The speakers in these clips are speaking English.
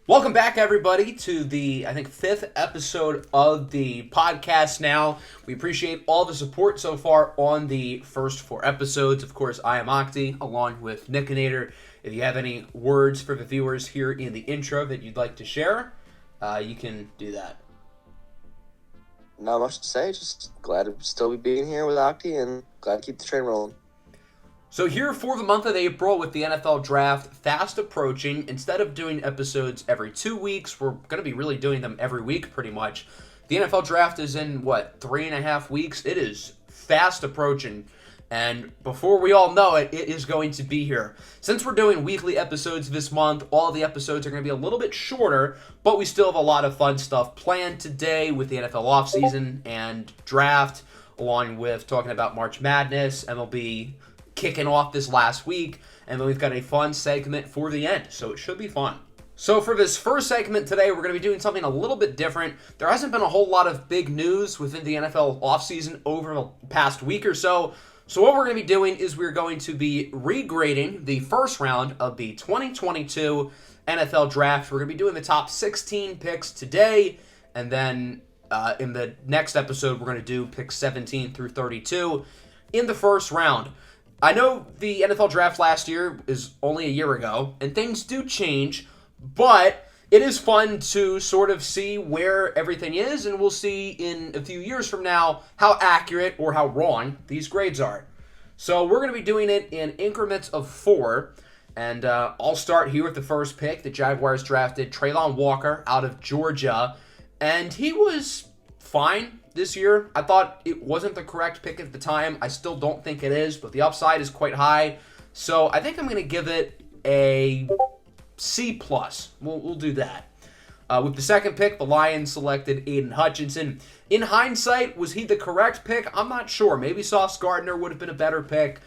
Welcome back, everybody, to the, I think, fifth episode of the podcast now. We appreciate all the support so far on the first four episodes. Of course, I am Octi, along with Nickinator. If you have any words for the viewers here in the intro that you'd like to share, you can do that. Not much to say, just glad to still be being here with Octi and glad to keep the train rolling. So here for the month of April with the NFL Draft fast approaching, instead of doing episodes every 2 weeks, we're going to be really doing them every week pretty much. The NFL Draft is in, 3.5 weeks? It is fast approaching, and before we all know it, it is going to be here. Since we're doing weekly episodes this month, all of the episodes are going to be a little bit shorter, but we still have a lot of fun stuff planned today with the NFL offseason and draft, along with talking about March Madness, MLB kicking off this last week, and then we've got a fun segment for the end, so it should be fun. So for this first segment today, we're going to be doing something a little bit different. There hasn't been a whole lot of big news within the NFL offseason over the past week or so. So what we're going to be doing is we're going to be regrading the first round of the 2022 NFL Draft. We're going to be doing the top 16 picks today, and then in the next episode, we're going to do picks 17 through 32 in the first round. I know the NFL Draft last year is only a year ago, and things do change, but it is fun to sort of see where everything is, and we'll see in a few years from now how accurate or how wrong these grades are. So we're going to be doing it in increments of 4, and I'll start here with the first pick. The Jaguars drafted Travon Walker out of Georgia, and he was fine this year. I thought it wasn't the correct pick at the time. I still don't think it is, but the upside is quite high. So I think I'm going to give it a C+. We'll do that. With the second pick, the Lions selected Aiden Hutchinson. In hindsight, was he the correct pick? I'm not sure. Maybe Sauce Gardner would have been a better pick,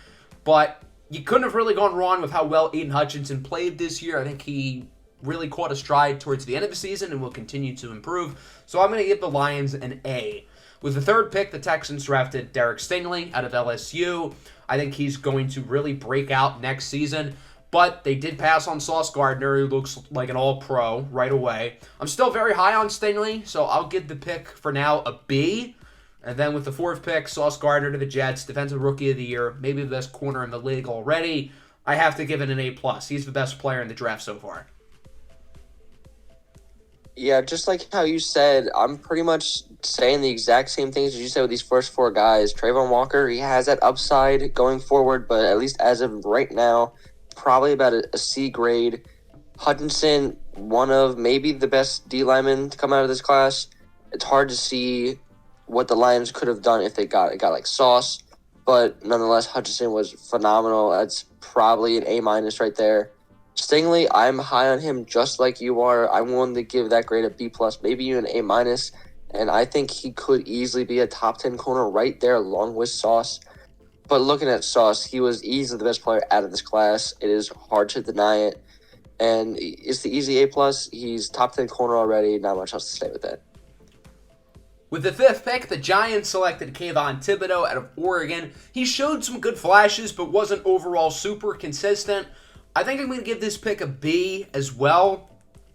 but you couldn't have really gone wrong with how well Aiden Hutchinson played this year. I think he really caught a stride towards the end of the season and will continue to improve. So I'm going to give the Lions an A. With the third pick, the Texans drafted Derek Stingley out of LSU. I think he's going to really break out next season, but they did pass on Sauce Gardner, who looks like an all-pro right away. I'm still very high on Stingley, so I'll give the pick for now a B. And then with the fourth pick, Sauce Gardner to the Jets, Defensive Rookie of the Year, maybe the best corner in the league already. I have to give it an A+. He's the best player in the draft so far. Yeah, just like how you said, I'm pretty much saying the exact same things as you said with these first 4 guys. Travon Walker, he has that upside going forward, but at least as of right now, probably about a C grade. Hutchinson, one of maybe the best D linemen to come out of this class. It's hard to see what the Lions could have done if they got like Sauce, but nonetheless, Hutchinson was phenomenal. That's probably an A- right there. Stingley, I'm high on him just like you are. I'm willing to give that grade a B+, maybe even an A-, and I think he could easily be a top 10 corner right there along with Sauce. But looking at Sauce, he was easily the best player out of this class. It is hard to deny it, and it's the easy A+. He's top 10 corner already. Not much else to say with that. With the fifth pick, the Giants selected Kayvon Thibodeaux out of Oregon. He showed some good flashes, but wasn't overall super consistent. I think I'm going to give this pick a B as well.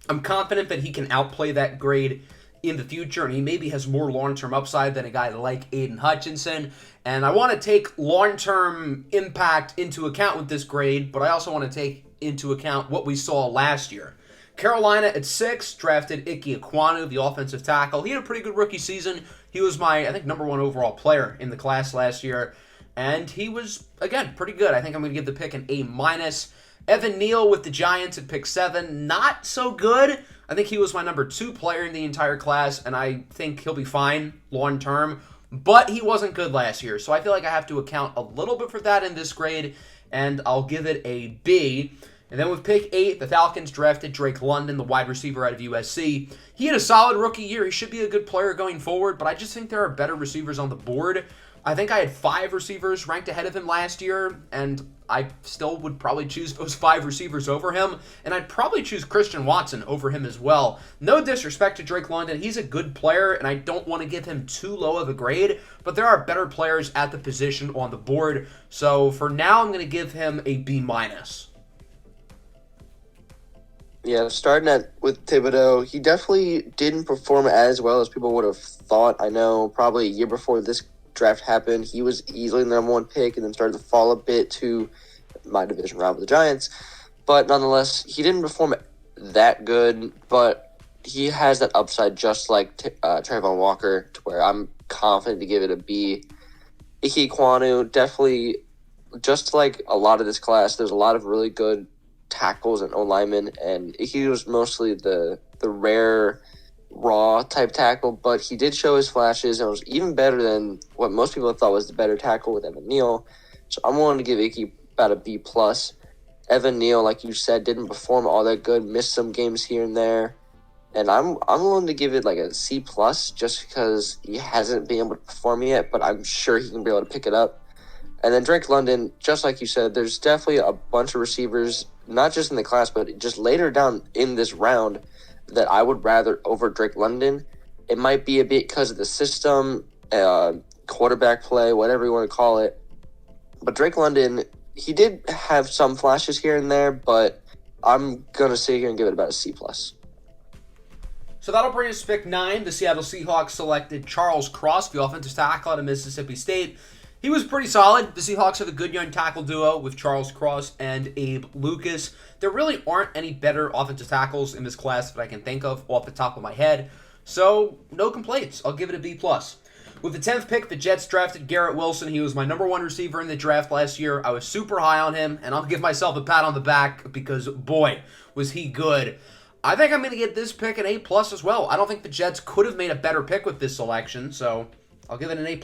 I'm confident that he can outplay that grade in the future, and he maybe has more long-term upside than a guy like Aiden Hutchinson. And I want to take long-term impact into account with this grade, but I also want to take into account what we saw last year. Carolina at 6 drafted Ike Ekwonu, the offensive tackle. He had a pretty good rookie season. He was my, I think, number 1 overall player in the class last year, and he was, again, pretty good. I think I'm going to give the pick an A-. Evan Neal with the Giants at pick 7, not so good. I think he was my number 2 player in the entire class, and I think he'll be fine long term, but he wasn't good last year, so I feel like I have to account a little bit for that in this grade, and I'll give it a B. And then with pick 8, the Falcons drafted Drake London, the wide receiver out of USC. He had a solid rookie year. He should be a good player going forward, but I just think there are better receivers on the board. I think I had 5 receivers ranked ahead of him last year, and I still would probably choose those 5 receivers over him, and I'd probably choose Christian Watson over him as well. No disrespect to Drake London. He's a good player, and I don't want to give him too low of a grade, but there are better players at the position on the board. So for now, I'm going to give him a B-. Yeah, starting at with Thibodeau, he definitely didn't perform as well as people would have thought. I know probably a year before this draft happened, he was easily the number one pick and then started to fall a bit to my division round with the Giants. But nonetheless, he didn't perform that good, but he has that upside just like Trayvon Walker, to where I'm confident to give it a B. Ike Kwanu, definitely, just like a lot of this class, there's a lot of really good tackles and O linemen, and Ike was mostly the rare, raw type tackle, but he did show his flashes and was even better than what most people thought was the better tackle with Evan Neal. So I'm willing to give Ike about a B plus. Evan Neal, like you said, didn't perform all that good, missed some games here and there. And I'm willing to give it like a C plus just because he hasn't been able to perform yet, but I'm sure he can be able to pick it up. And then Drake London, just like you said, there's definitely a bunch of receivers, not just in the class, but just later down in this round that I would rather over Drake London. It might be a bit because of the system, quarterback play, whatever you want to call it. But Drake London, he did have some flashes here and there, but I'm going to sit here and give it about a C plus. So that'll bring us to pick 9. The Seattle Seahawks selected Charles Cross, the offensive tackle out of Mississippi State. He was pretty solid. The Seahawks have a good young tackle duo with Charles Cross and Abe Lucas. There really aren't any better offensive tackles in this class that I can think of off the top of my head. So, no complaints. I'll give it a B+. With the 10th pick, the Jets drafted Garrett Wilson. He was my number 1 receiver in the draft last year. I was super high on him, and I'll give myself a pat on the back because, boy, was he good. I think I'm going to get this pick an A+ as well. I don't think the Jets could have made a better pick with this selection, so I'll give it an A+.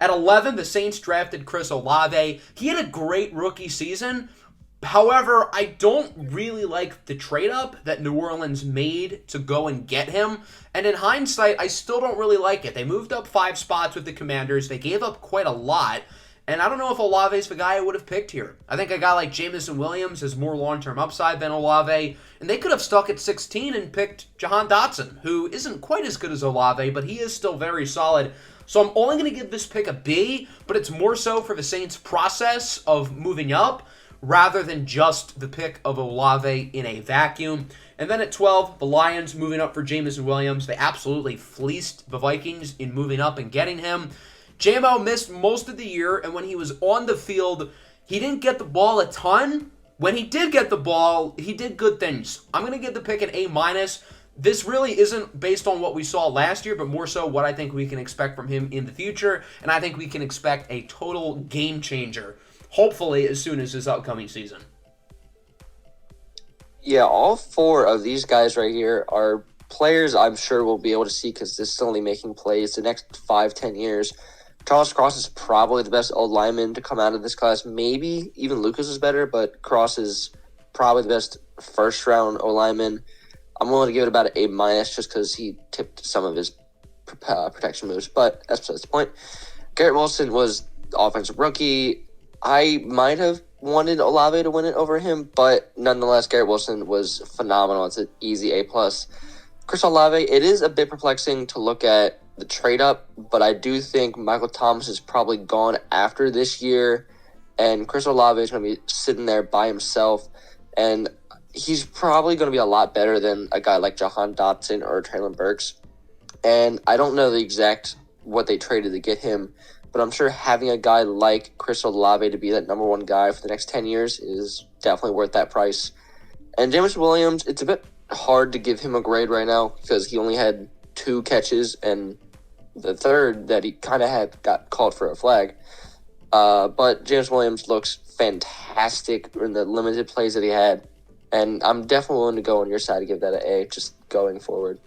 At 11, the Saints drafted Chris Olave. He had a great rookie season. However, I don't really like the trade-up that New Orleans made to go and get him. And in hindsight, I still don't really like it. They moved up 5 spots with the Commanders. They gave up quite a lot. And I don't know if Olave's the guy I would have picked here. I think a guy like Jameson Williams has more long-term upside than Olave. And they could have stuck at 16 and picked Jahan Dotson, who isn't quite as good as Olave, but he is still very solid. So I'm only going to give this pick a B, but it's more so for the Saints' process of moving up rather than just the pick of Olave in a vacuum. And then at 12, the Lions moving up for Jameson Williams. They absolutely fleeced the Vikings in moving up and getting him. JMO missed most of the year, and when he was on the field, he didn't get the ball a ton. When he did get the ball, he did good things. I'm going to give the pick an A-. This really isn't based on what we saw last year, but more so what I think we can expect from him in the future, and I think we can expect a total game changer, hopefully as soon as this upcoming season. Yeah, all 4 of these guys right here are players I'm sure we'll be able to see consistently making plays the next 5-10 years. Charles Cross is probably the best old lineman to come out of this class. Maybe even Lucas is better, but Cross is probably the best first-round O-lineman. I'm willing to give it about an A- just because he tipped some of his protection moves, but that's besides the point. Garrett Wilson was the offensive rookie. I might have wanted Olave to win it over him, but nonetheless, Garrett Wilson was phenomenal. It's an easy A+. Chris Olave, it is a bit perplexing to look at the trade-up, but I do think Michael Thomas is probably gone after this year, and Chris Olave is going to be sitting there by himself, and he's probably going to be a lot better than a guy like Jahan Dotson or Treylon Burks. And I don't know the exact what they traded to get him, but I'm sure having a guy like Chris Olave to be that number 1 guy for the next 10 years is definitely worth that price. And Jameson Williams, it's a bit hard to give him a grade right now because he only had 2 catches, and the third that he kind of had got called for a flag. But James Williams looks fantastic in the limited plays that he had. And I'm definitely willing to go on your side to give that an A, just going forward.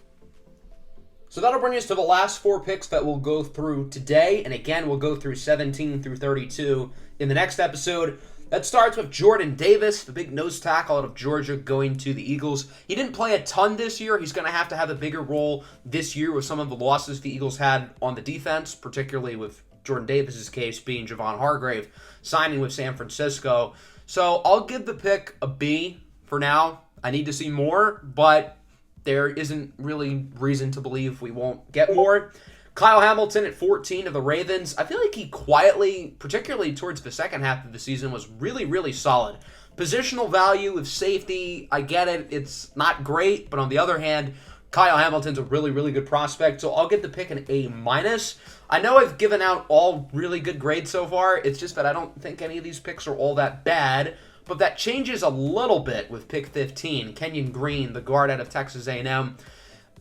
So that'll bring us to the last 4 picks that we'll go through today. And again, we'll go through 17 through 32 in the next episode. That starts with Jordan Davis, the big nose tackle out of Georgia, going to the Eagles. He didn't play a ton this year. He's going to have a bigger role this year with some of the losses the Eagles had on the defense, particularly with Jordan Davis's case being Javon Hargrave signing with San Francisco. So I'll give the pick a B for now. I need to see more, but there isn't really reason to believe we won't get more. Kyle Hamilton at 14 of the Ravens. I feel like he quietly, particularly towards the second half of the season, was really, really solid. Positional value of safety, I get it. It's not great, but on the other hand, Kyle Hamilton's a really, really good prospect, so I'll give the pick an A-. I know I've given out all really good grades so far. It's just that I don't think any of these picks are all that bad, but that changes a little bit with pick 15, Kenyon Green, the guard out of Texas A&M.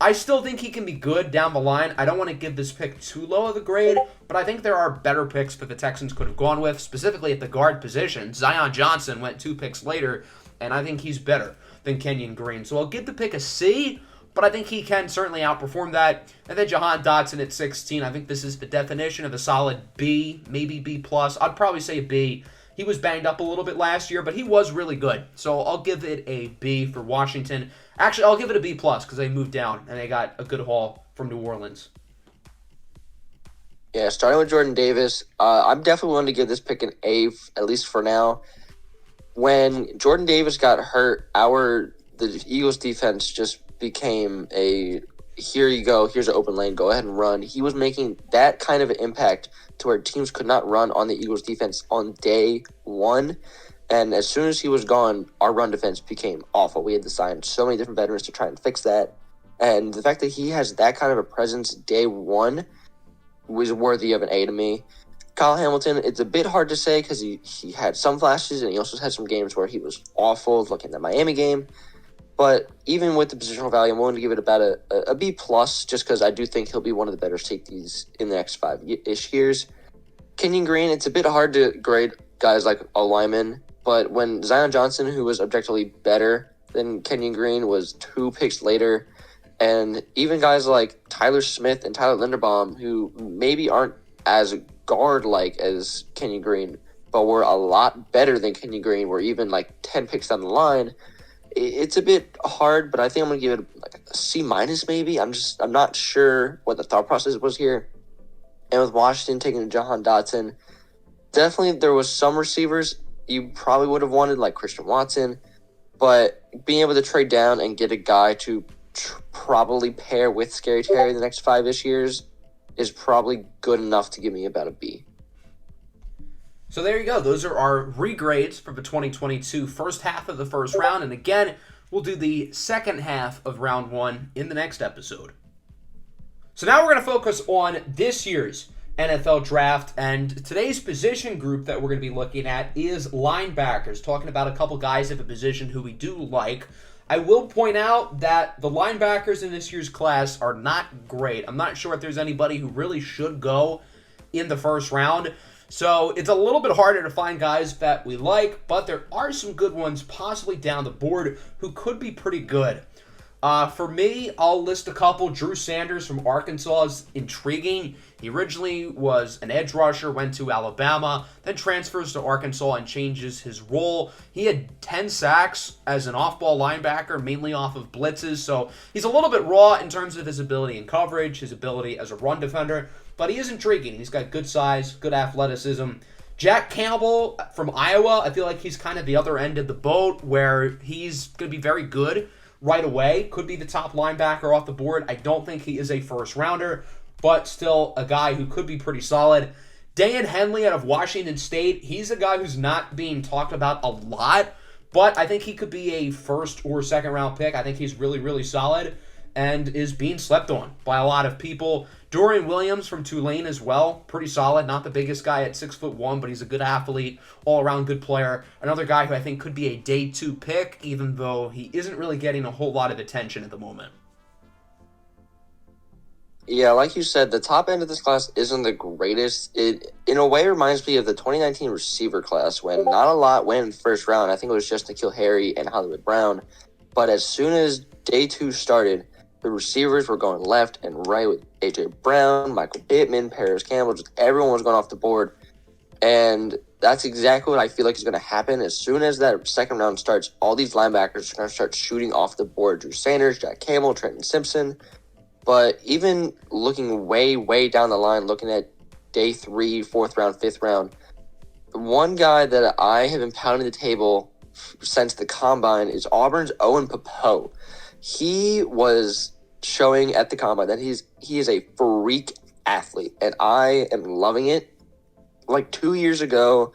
I still think he can be good down the line. I don't want to give this pick too low of a grade, but I think there are better picks that the Texans could have gone with, specifically at the guard position. Zion Johnson went 2 picks later, and I think he's better than Kenyon Green. So I'll give the pick a C, but I think he can certainly outperform that. And then Jahan Dotson at 16. I think this is the definition of a solid B, maybe B+. I'd probably say B. He was banged up a little bit last year, but he was really good. So I'll give it a B for Washington. Actually, I'll give it a B+ because they moved down and they got a good haul from New Orleans. Yeah, starting with Jordan Davis, I'm definitely willing to give this pick an A, at least for now. When Jordan Davis got hurt, the Eagles defense just became a, here you go, here's an open lane, go ahead and run. He was making that kind of an impact to where teams could not run on the Eagles defense on day one. And as soon as he was gone, our run defense became awful. We had to sign so many different veterans to try and fix that. And the fact that he has that kind of a presence day one was worthy of an A to me. Kyle Hamilton, it's a bit hard to say because he had some flashes and he also had some games where he was awful, looking at the Miami game. But even with the positional value, I'm willing to give it about a B+, just because I do think he'll be one of the better safeties in the next 5-ish years. Kenyon Green, it's a bit hard to grade guys like a lineman, but when Zion Johnson, who was objectively better than Kenyon Green, was 2 picks later, and even guys like Tyler Smith and Tyler Linderbaum, who maybe aren't as guard-like as Kenyon Green, but were a lot better than Kenyon Green, were even like 10 picks down the line, it's a bit hard, but I think I'm going to give it like a C- maybe. I'm not sure what the thought process was here. And with Washington taking Jahan Dotson, definitely there was some receivers you probably would have wanted, like Christian Watson, but being able to trade down and get a guy to probably pair with Scary Terry the next 5-ish years is probably good enough to give me about a B. So there you go. Those are our regrades for the 2022 first half of the first round. And again, we'll do the second half of round 1 in the next episode. So now we're going to focus on this year's NFL draft. And today's position group that we're going to be looking at is linebackers, talking about a couple guys at the position who we do like. I will point out that the linebackers in this year's class are not great. I'm not sure if there's anybody who really should go in the first round. So it's a little bit harder to find guys that we like, but there are some good ones possibly down the board who could be pretty good. For me, I'll list a couple. Drew Sanders from Arkansas is intriguing. He originally was an edge rusher, went to Alabama, then transfers to Arkansas and changes his role. He had 10 sacks as an off-ball linebacker, mainly off of blitzes, so he's a little bit raw in terms of his ability in coverage, his ability as a run defender, but he is intriguing. He's got good size, good athleticism. Jack Campbell from Iowa, I feel like he's kind of the other end of the boat where he's going to be very good right away. Could be the top linebacker off the board. I don't think he is a first rounder, but still a guy who could be pretty solid. Dan Henley out of Washington State, he's a guy who's not being talked about a lot, but I think he could be a first or second round pick. I think he's really, really solid and is being slept on by a lot of people. Dorian Williams from Tulane as well, pretty solid. Not the biggest guy at 6'1", but he's a good athlete, all-around good player. Another guy who I think could be a day 2 pick, even though he isn't really getting a whole lot of attention at the moment. Yeah, like you said, the top end of this class isn't the greatest. It, in a way, reminds me of the 2019 receiver class when not a lot went in the first round. I think it was just N'Keal Harry and Hollywood Brown. But as soon as day 2 started, the receivers were going left and right with A.J. Brown, Michael Pittman, Paris Campbell. Just everyone was going off the board. And that's exactly what I feel like is going to happen. As soon as that second round starts, all these linebackers are going to start shooting off the board. Drew Sanders, Jack Campbell, Trenton Simpson. But even looking way, way down the line, looking at day 3, 4th round, 5th round, one guy that I have been pounding the table since the combine is Auburn's Owen Popeau. He was showing at the combine that he is a freak athlete, and I am loving it. Like 2 years ago,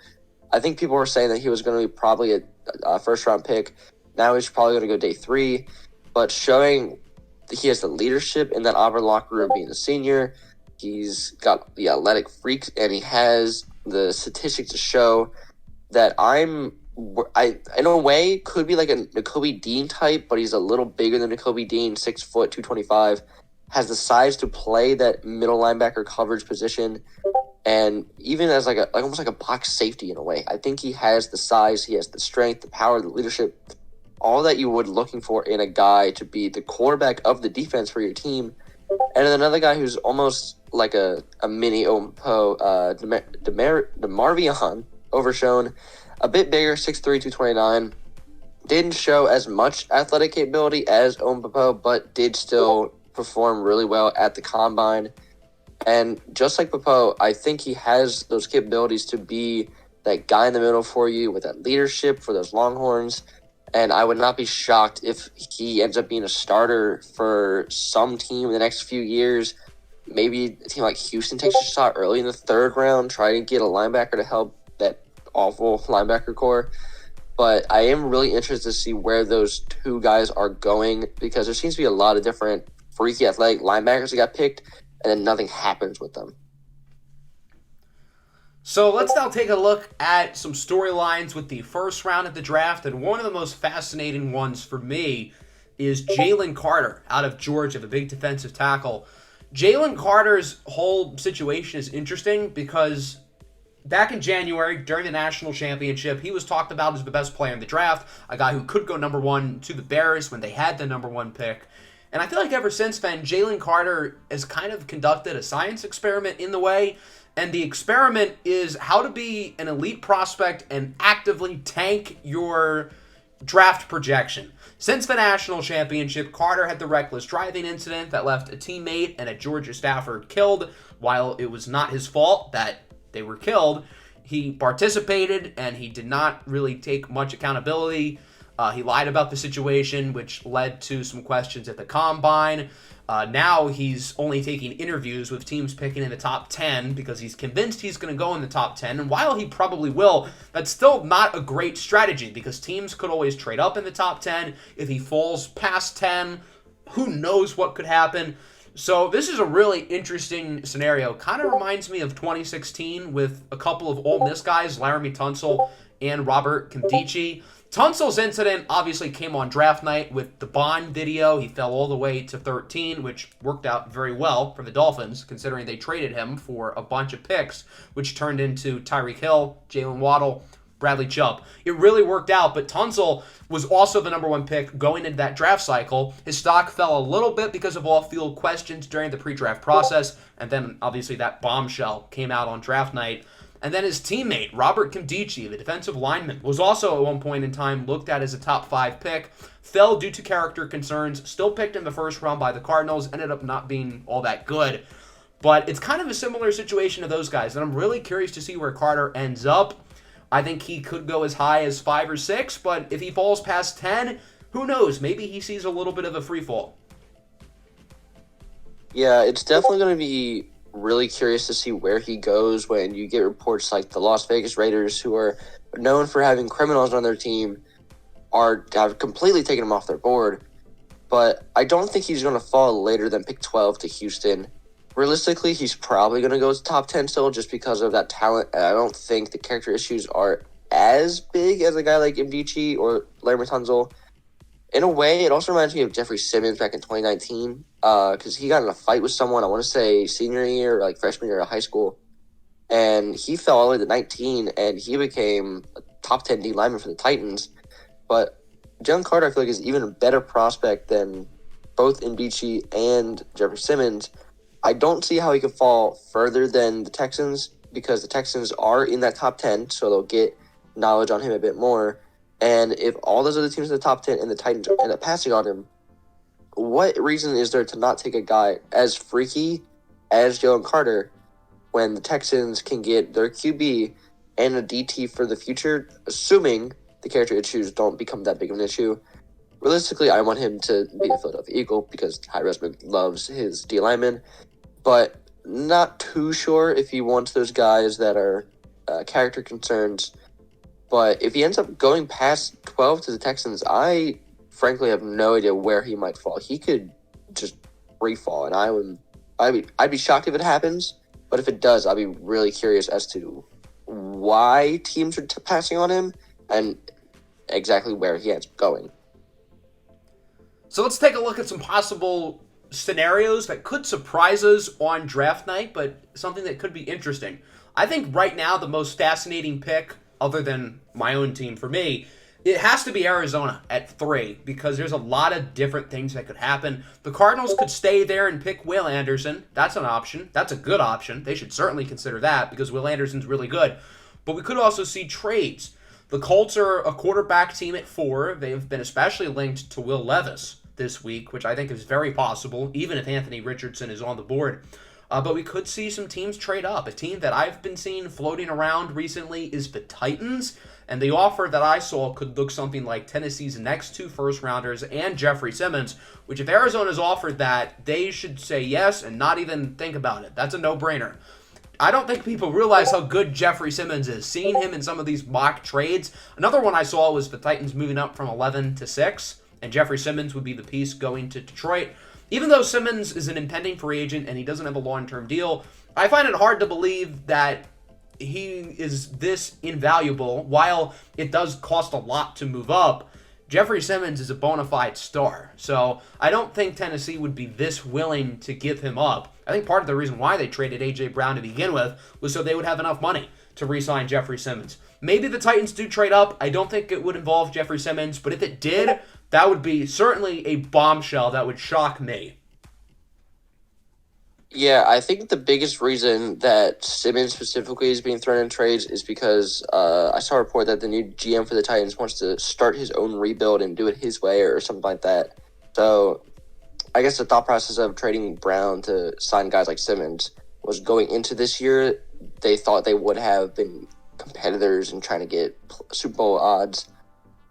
I think people were saying that he was going to be probably first round pick. Now he's probably going to go day 3, but showing that he has the leadership in that Auburn locker room, being a senior. He's got the athletic freaks, and he has the statistics to show that in a way, could be like a Nakobe Dean type, but he's a little bigger than Nakobe Dean, 6 foot, 225, has the size to play that middle linebacker coverage position, and even as almost like a box safety in a way. I think he has the size, he has the strength, the power, the leadership, all that you would looking for in a guy to be the quarterback of the defense for your team. And then another guy who's almost like a mini Ompo, DeMarvion Overshown, a bit bigger, 6'3", 229. Didn't show as much athletic capability as Ompo, but did still perform really well at the combine. And just like Popo, I think he has those capabilities to be that guy in the middle for you with that leadership for those Longhorns. And I would not be shocked if he ends up being a starter for some team in the next few years. Maybe a team like Houston takes a shot early in the 3rd round, try to get a linebacker to help that awful linebacker core. But I am really interested to see where those 2 guys are going, because there seems to be a lot of different freaky athletic linebackers that got picked, and then nothing happens with them. So let's now take a look at some storylines with the first round of the draft, and one of the most fascinating ones for me is Jalen Carter out of Georgia, the big defensive tackle. Jalen Carter's whole situation is interesting because back in January, during the national championship, he was talked about as the best player in the draft, a guy who could go number 1 to the Bears when they had the number 1 pick. And I feel like ever since then, Jalen Carter has kind of conducted a science experiment in the way. And the experiment is how to be an elite prospect and actively tank your draft projection. Since the national championship, Carter had the reckless driving incident that left a teammate and a Georgia staffer killed. While it was not his fault that they were killed, he participated and he did not really take much accountability. He lied about the situation, which led to some questions at the combine. Now he's only taking interviews with teams picking in the top 10 because he's convinced he's going to go in the top 10. And while he probably will, that's still not a great strategy because teams could always trade up in the top 10. If he falls past 10, who knows what could happen. So this is a really interesting scenario. Kind of reminds me of 2016 with a couple of Ole Miss guys, Laramie Tunsil and Robert Nkemdiche. Tunsil's incident obviously came on draft night with the Bond video. He fell all the way to 13, which worked out very well for the Dolphins, considering they traded him for a bunch of picks, which turned into Tyreek Hill, Jalen Waddle, Bradley Chubb. It really worked out, but Tunsil was also the number 1 pick going into that draft cycle. His stock fell a little bit because of off-field questions during the pre-draft process, and then obviously that bombshell came out on draft night. And then his teammate, Robert Nkemdiche, the defensive lineman, was also at one point in time looked at as a top 5 pick, fell due to character concerns, still picked in the first round by the Cardinals, ended up not being all that good. But it's kind of a similar situation to those guys, and I'm really curious to see where Carter ends up. I think he could go as high as 5 or 6, but if he falls past 10, who knows? Maybe he sees a little bit of a free fall. Yeah, it's definitely going to be really curious to see where he goes when you get reports like the Las Vegas Raiders, who are known for having criminals on their team, have completely taken him off their board. But I don't think he's going to fall later than pick 12 to Houston. Realistically, he's probably going to go to top 10 still just because of that talent. And I don't think the character issues are as big as a guy like Nkemdiche or Larry Tunsil. In a way, it also reminds me of Jeffrey Simmons back in 2019 because he got in a fight with someone, I want to say senior year or like freshman year of high school, and he fell all the way to 19, and he became a top 10 D lineman for the Titans. But Jalen Carter, I feel like, is even a better prospect than both Nkemdiche and Jeffrey Simmons. I don't see how he could fall further than the Texans because the Texans are in that top 10, so they'll get knowledge on him a bit more. And if all those other teams in the top 10 and the Titans end up passing on him, what reason is there to not take a guy as freaky as Jalen Carter when the Texans can get their QB and a DT for the future, assuming the character issues don't become that big of an issue? Realistically, I want him to be a Philadelphia Eagle because Ty Resnick loves his D lineman, but not too sure if he wants those guys that are character concerns. But if he ends up going past 12 to the Texans, I frankly have no idea where he might fall. He could just free fall, and I'd be shocked if it happens. But if it does, I'd be really curious as to why teams are passing on him and exactly where he ends up going. So let's take a look at some possible scenarios that could surprise us on draft night, but something that could be interesting. I think right now the most fascinating pick, other than my own team for me, it has to be Arizona at 3 because there's a lot of different things that could happen. The Cardinals could stay there and pick Will Anderson. That's an option. That's a good option. They should certainly consider that because Will Anderson's really good. But we could also see trades. The Colts are a quarterback team at 4. They've been especially linked to Will Levis this week, which I think is very possible, even if Anthony Richardson is on the board. But we could see some teams trade up. A team that I've been seeing floating around recently is the Titans, and the offer that I saw could look something like Tennessee's next 2 first-rounders and Jeffrey Simmons, which if Arizona's offered that, they should say yes and not even think about it. That's a no-brainer. I don't think people realize how good Jeffrey Simmons is. Seeing him in some of these mock trades, another one I saw was the Titans moving up from 11 to 6, and Jeffrey Simmons would be the piece going to Detroit. Even though Simmons is an impending free agent and he doesn't have a long-term deal, I find it hard to believe that he is this invaluable. While it does cost a lot to move up, Jeffrey Simmons is a bona fide star. So I don't think Tennessee would be this willing to give him up. I think part of the reason why they traded A.J. Brown to begin with was so they would have enough money to re-sign Jeffrey Simmons. Maybe the Titans do trade up. I don't think it would involve Jeffrey Simmons, but if it did, that would be certainly a bombshell that would shock me. Yeah, I think the biggest reason that Simmons specifically is being thrown in trades is because I saw a report that the new GM for the Titans wants to start his own rebuild and do it his way or something like that. So I guess the thought process of trading Brown to sign guys like Simmons was going into this year, they thought they would have been competitors and trying to get Super Bowl odds.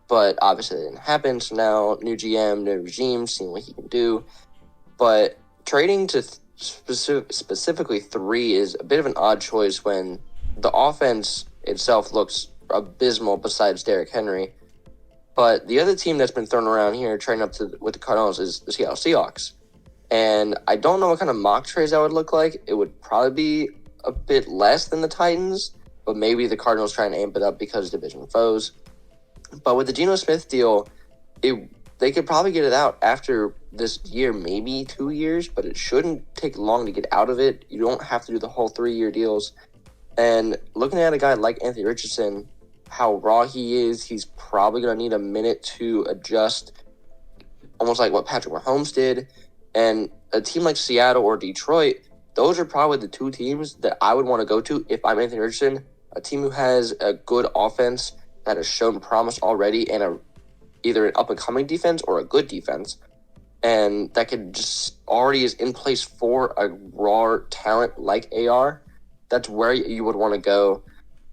But obviously it didn't happen, so now new GM, new regime, seeing what he can do. But trading to specifically 3 is a bit of an odd choice when the offense itself looks abysmal besides Derrick Henry. But the other team that's been thrown around here trading up with the Cardinals is the Seattle Seahawks. And I don't know what kind of mock trades that would look like. It would probably be a bit less than the Titans, but maybe the Cardinals trying to amp it up because division foes. But with the Geno Smith deal, they could probably get it out after this year, maybe 2 years, but it shouldn't take long to get out of it. You don't have to do the whole 3-year deals. And looking at a guy like Anthony Richardson, how raw he is, he's probably going to need a minute to adjust, almost like what Patrick Mahomes did. And a team like Seattle or Detroit, those are probably the 2 teams that I would want to go to if I'm Anthony Richardson, a team who has a good offense that has shown promise already and either an up-and-coming defense or a good defense, and that could just already is in place for a raw talent like AR. That's where you would want to go.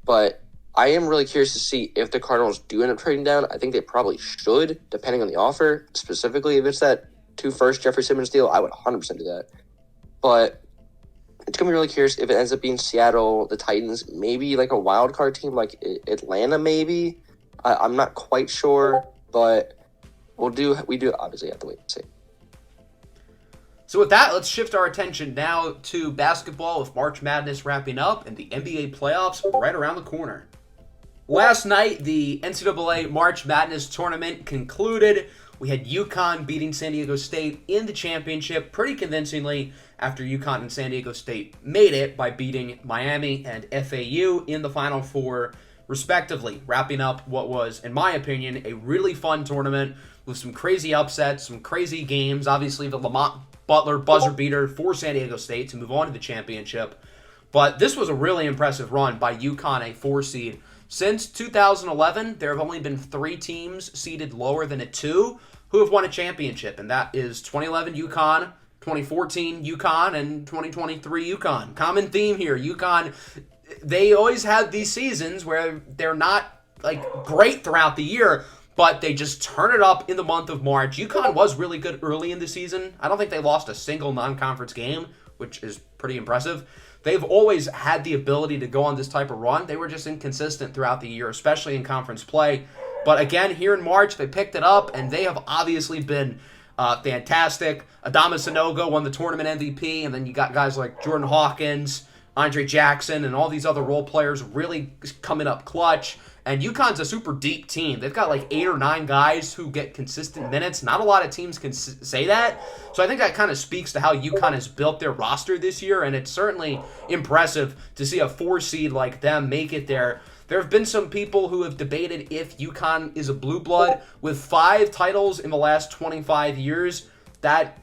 But I am really curious to see if the Cardinals do end up trading down. I think they probably should, depending on the offer. Specifically, if it's that 2 first Jeffrey Simmons deal, I would 100% do that. But it's going to be really curious if it ends up being Seattle, the Titans, maybe like a wild card team like Atlanta maybe. I'm not quite sure, but we do obviously have to wait and see. So with that, let's shift our attention now to basketball with March Madness wrapping up and the NBA playoffs right around the corner. Last night, the NCAA March Madness tournament concluded. We had UConn beating San Diego State in the championship pretty convincingly after UConn and San Diego State made it by beating Miami and FAU in the Final Four, respectively, wrapping up what was, in my opinion, a really fun tournament with some crazy upsets, some crazy games. Obviously, the Lamont Butler buzzer beater for San Diego State to move on to the championship. But this was a really impressive run by UConn, a 4 seed. Since 2011, there have only been 3 teams seeded lower than a 2 who have won a championship, and that is 2011 UConn, 2014 UConn, and 2023 UConn. Common theme here, UConn, they always have these seasons where they're not great throughout the year, but they just turn it up in the month of March. UConn was really good early in the season. I don't think they lost a single non-conference game which is pretty impressive. They've always had the ability to go on this type of run. They were just inconsistent throughout the year, especially in conference play. But again, here in March, they picked it up, and they have obviously been fantastic. Adama Sanogo won the tournament MVP, and then you got guys like Jordan Hawkins, Andre Jackson, and all these other role players really coming up clutch. And UConn's a super deep team. They've got like 8 or 9 guys who get consistent minutes. Not a lot of teams can say that. So I think that kind of speaks to how UConn has built their roster this year, and it's certainly impressive to see a 4 seed like them make it there. There have been some people who have debated if UConn is a blue blood. With 5 titles in the last 25 years, that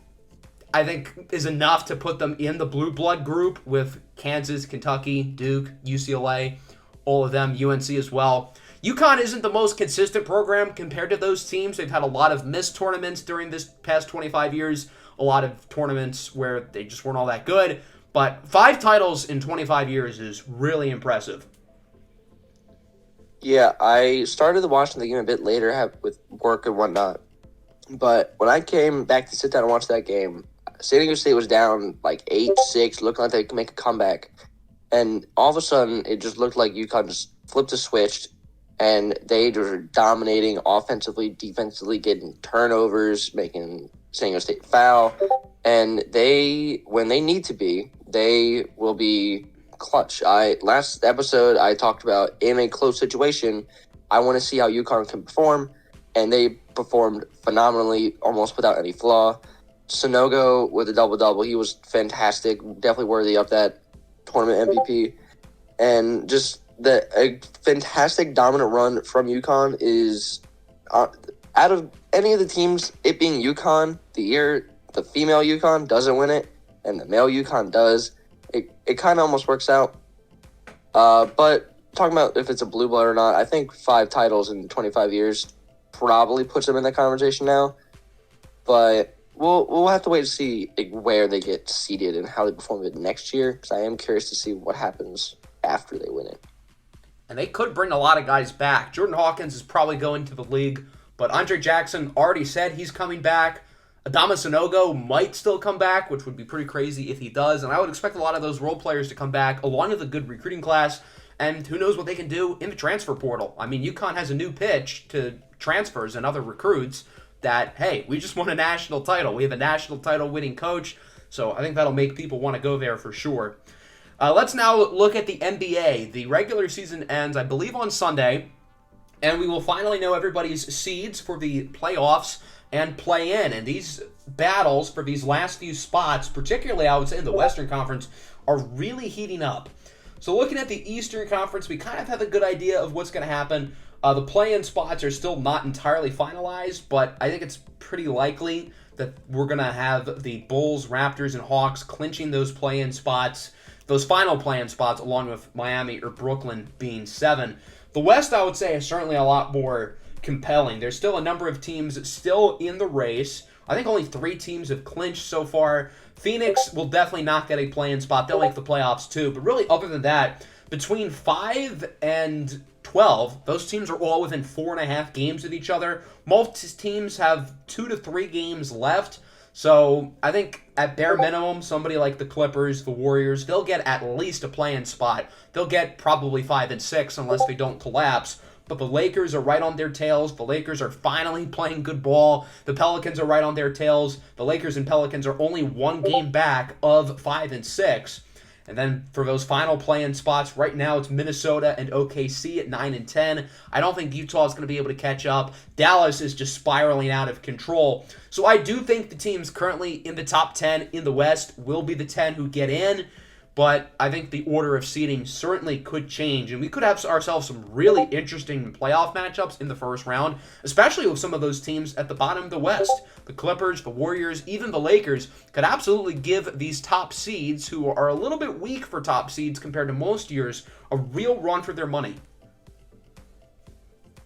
I think is enough to put them in the blue blood group with Kansas, Kentucky, Duke, UCLA, all of them, UNC as well. UConn isn't the most consistent program compared to those teams. They've had a lot of missed tournaments during this past 25 years, a lot of tournaments where they just weren't all that good. But 5 titles in 25 years is really impressive. Yeah, I started watching the game a bit later with work and whatnot. But when I came back to sit down and watch that game, San Diego State was down like 8-6, looking like they could make a comeback. And all of a sudden, it just looked like UConn just flipped a switch, and they were dominating offensively, defensively, getting turnovers, making San Diego State foul. And when they need to be, they will be clutch. Last episode, I talked about in a close situation, I want to see how UConn can perform, and they performed phenomenally, almost without any flaw. Sanogo with a double-double, he was fantastic, definitely worthy of that tournament MVP, and just a fantastic dominant run from UConn is out of any of the teams, it being UConn, the year the female UConn doesn't win it and the male UConn does, it kind of almost works out. But talking about if it's a blue blood or not, I think 5 titles in 25 years probably puts them in that conversation now, but We'll have to wait to see where they get seeded and how they perform it next year, because I am curious to see what happens after they win it. And they could bring a lot of guys back. Jordan Hawkins is probably going to the league, but Andre Jackson already said he's coming back. Adama Sanogo might still come back, which would be pretty crazy if he does, and I would expect a lot of those role players to come back, along with a good recruiting class, and who knows what they can do in the transfer portal. I mean, UConn has a new pitch to transfers and other recruits, that, hey, we just won a national title. We have a national title winning coach, so I think that'll make people want to go there for sure. Let's now look at the NBA. The regular season ends, I believe, on Sunday, and we will finally know everybody's seeds for the playoffs and play-in. And these battles for these last few spots, particularly I would say in the Western Conference, are really heating up. So looking at the Eastern Conference, we kind of have a good idea of what's going to happen. The play-in spots are still not entirely finalized, but I think it's pretty likely that we're going to have the Bulls, Raptors, and Hawks clinching those play-in spots, those final play-in spots, along with Miami or Brooklyn being 7. The West, I would say, is certainly a lot more compelling. There's still a number of teams still in the race. I think only 3 teams have clinched so far. Phoenix will definitely not get a play-in spot. They'll make the playoffs too. But really, other than that, between 5 and 12, those teams are all within 4.5 games of each other. Most teams have 2 to 3 games left. So I think at bare minimum, somebody like the Clippers, the Warriors, they'll get at least a play-in spot. They'll get probably 5 and 6 unless they don't collapse. But the Lakers are right on their tails. The Lakers are finally playing good ball. The Pelicans are right on their tails. The Lakers and Pelicans are only 1 game back of 5 and 6. And then for those final play-in spots, right now it's Minnesota and OKC at 9 and 10. I don't think Utah is going to be able to catch up. Dallas is just spiraling out of control. So I do think the teams currently in the top 10 in the West will be the 10 who get in. But I think the order of seeding certainly could change, and we could have ourselves some really interesting playoff matchups in the first round, especially with some of those teams at the bottom of the West. The Clippers, the Warriors, even the Lakers could absolutely give these top seeds, who are a little bit weak for top seeds compared to most years, a real run for their money.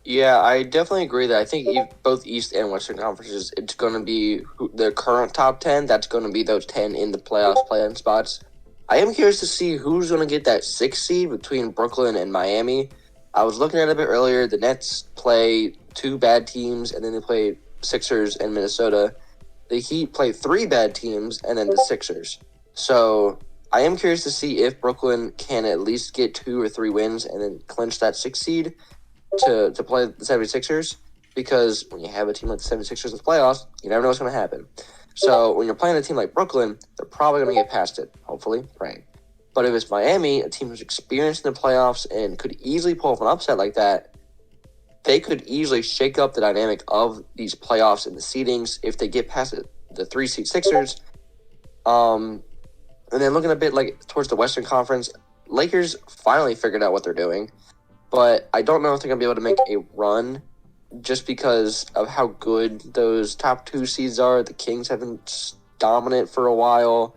Yeah, I definitely agree that I think both East and Western Conferences, it's going to be the current top 10, that's going to be those 10 in the playoffs play-in spots. I am curious to see who's going to get that 6th seed between Brooklyn and Miami. I was looking at it a bit earlier. The Nets play 2 bad teams, and then they play Sixers and Minnesota. The Heat play 3 bad teams, and then the Sixers. So I am curious to see if Brooklyn can at least get 2 or 3 wins and then clinch that 6th seed to play the 76ers, because when you have a team like the 76ers in the playoffs, you never know what's going to happen. So when you're playing a team like Brooklyn, they're probably going to get past it, hopefully, praying. But if it's Miami, a team who's experienced in the playoffs and could easily pull off an upset like that, they could easily shake up the dynamic of these playoffs and the seedings if they get past the 3-seed Sixers. And then looking a bit like towards the Western Conference, Lakers finally figured out what they're doing, but I don't know if they're going to be able to make a run just because of how good those top 2 seeds are. The Kings have been dominant for a while,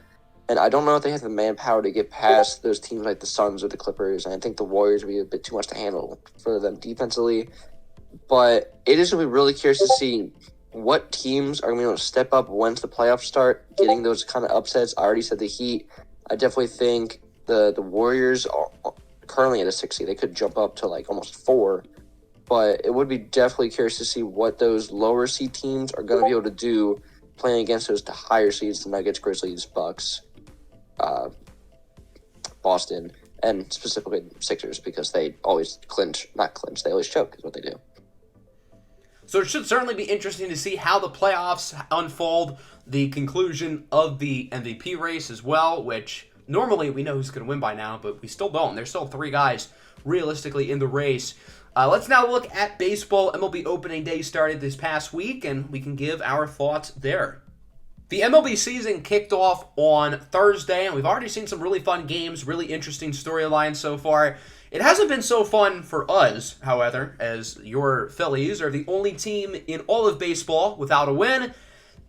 and I don't know if they have the manpower to get past those teams like the Suns or the Clippers, and I think the Warriors would be a bit too much to handle for them defensively. But it is going to be really curious to see what teams are going to be able to step up once the playoffs start, getting those kind of upsets. I already said the Heat. I definitely think the Warriors are currently at a 6 seed. They could jump up to like almost 4. But it would be definitely curious to see what those lower seed teams are going to be able to do playing against those higher seeds, the Nuggets, Grizzlies, Bucks, Boston, and specifically Sixers, because they always they always choke is what they do. So it should certainly be interesting to see how the playoffs unfold, the conclusion of the MVP race as well, which normally we know who's going to win by now, but we still don't. There's still 3 guys realistically in the race. Let's now look at baseball. MLB opening day started this past week, and we can give our thoughts there. The MLB season kicked off on Thursday, and we've already seen some really fun games, really interesting storylines so far. It hasn't been so fun for us, however, as your Phillies are the only team in all of baseball without a win,